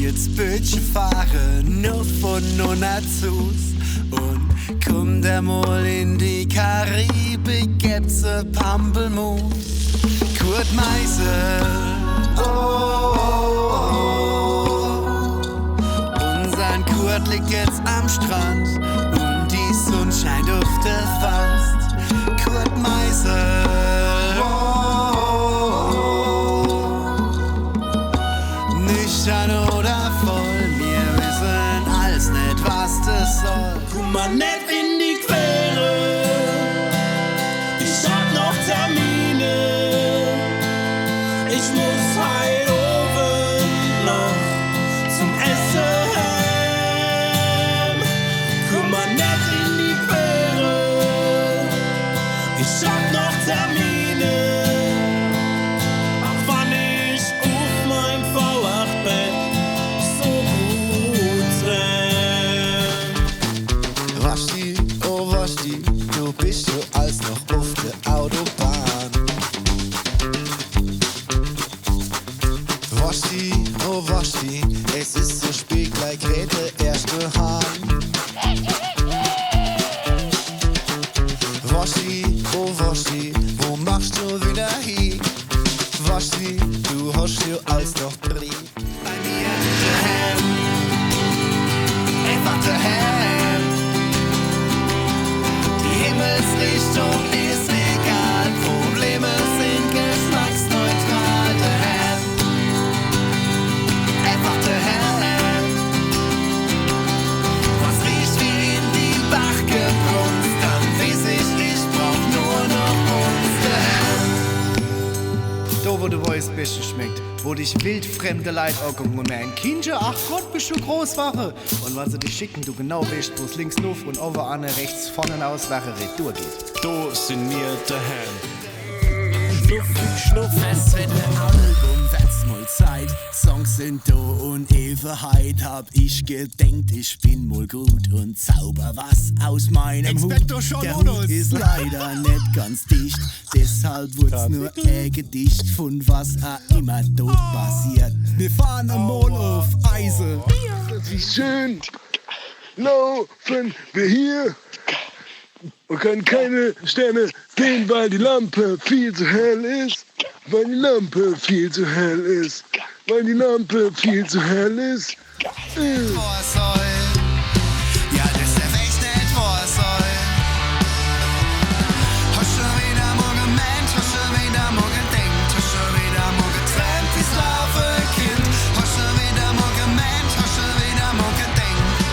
jetzt Bötchen fahren, nur von Nonna zus. Und komm der mal in die Karibik, gibt's a Pampelmus. Kurt Meisel, oh, oh, oh. Unser Kurt liegt jetzt am Strand und die Sonne scheint auf der Fast. Kurt Meisel, oh, oh, oh. Nüchtern oder voll, wir wissen alles nicht, was das soll. Komm mal nicht in die Quere, ich hab noch Termine. Ich muss heil oben noch zum Essen heim. Komm mal nicht in die Quere, ich hab noch Termine. Ach, wann ich auf mein V8-Bett so gut renn. Waschti, oh Waschti, du bist so als noch auf der Autobahn. Waschti, oh Waschti, es ist so spät, gleich kräht der erste Hahn. Waschti, oh Waschti, wo machst du wieder hin? Waschti, du hast ja alles noch drin. Bei mir daheim, einfach daheim. Die Himmelsrichtung ist egal, Probleme sind geschmacksneutral daheim. Einfach daheim. Was riecht wie in die Bach gebrunst, dann weiß ich brauch nur noch uns daheim. Da wo du weißt, Beste schmeckt, wo dich wildfremde Leid angucken und mir ein Kindchen, ach Gott, bist du Großwache. Und wenn sie dich schicken, du genau weißt, wo es links nuff und over an rechts vorne aus Wache Retour geht. Da sind wir daheim. Schnuff, es wird ein Album, wird's mal Zeit. Songs sind da und Ewigkeit hab ich gedenkt, ich bin mal gut und zauber was aus meinem Hut. Der Hut ist leider nicht ganz dicht, deshalb wird's nur ein Gedicht von was auch immer dort passiert. Wir fahren einmal auf Eise. Wie schön laufen wir hier und können keine Sterne sehen, weil die Lampe viel zu hell ist. Weil die Lampe viel zu hell ist. Weil die Lampe viel zu hell ist. Wo es soll, ja, das darf echt nicht, wo es soll. Hast schon wieder mal gemeint, hast schon wieder mal gedenkt, hast schon wieder mal getrennt, wie's laufen Kind. Hast schon wieder mal gemeint, hast schon wieder mal gedenkt.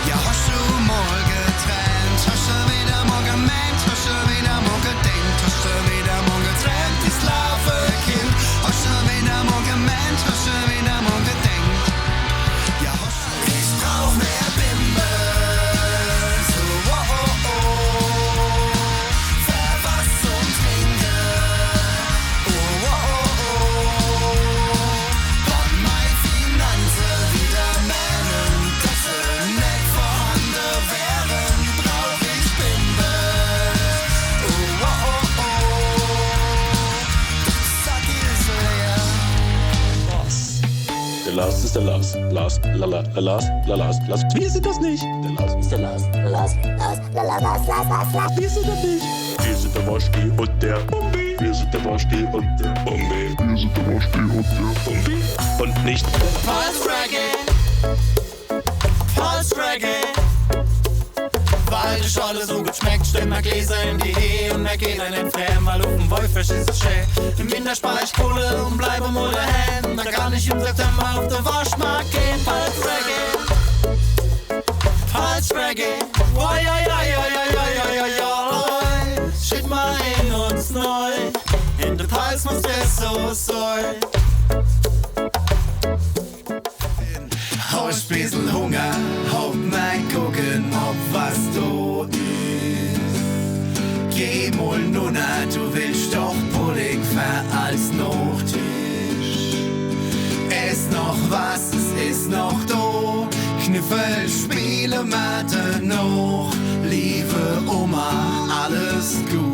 Ja, hast du mal getrennt, hast schon wieder mal gemeint, hast schon wieder mal gedenkt, hast schon wieder mal getrennt, wie's laufen Kind. Hast schon wieder mal gemeint, hast schon wieder mal gedenkt. Ja, hast du, ich brauch mehr Bimbel. So, oh, oh, oh. Für was zum Trinken. Oh, oh, oh, oh. Und meine Finanzen wieder meinen, dass sie nicht vorhanden wären, brauch ich Bimbel. Oh, oh, oh, oh. Der Sack ist leer. Der Last ist der Last. Last, la la, la Last, la Last, Last. Wir sind das nicht. Der Last ist der Last. Wir sind das nicht. Wir sind der Waschki und der Bumbi. Wir sind der Waschki und der Bumbi. Wir sind der Waschki und der Bumbi. Und nicht Pulse Reggae. Weil die Scholle so gut schmeckt, stellen wir Gläser in die Ehe und wir gehen einen Fremd, weil auf dem Wolfisch ist es schön. Im Winter spar ich Kohle und bleibe mal daheim. Da kann ich im September auf der Waschmarkt gehen. Pulse Reggae. Oh, ja, ja, ja, ja, ja, ja, ja, ja. Schick mal in uns neu. In der Pulse muss es so sein. Hast ein bisschen Hunger, hab mal gucken, ob was du ist. Geh mal nunna, du willst doch Pudding für als Nachtisch. Ess noch was, es ist noch da. Kniffel, Spiele, Mathe noch. Liebe Oma, alles gut.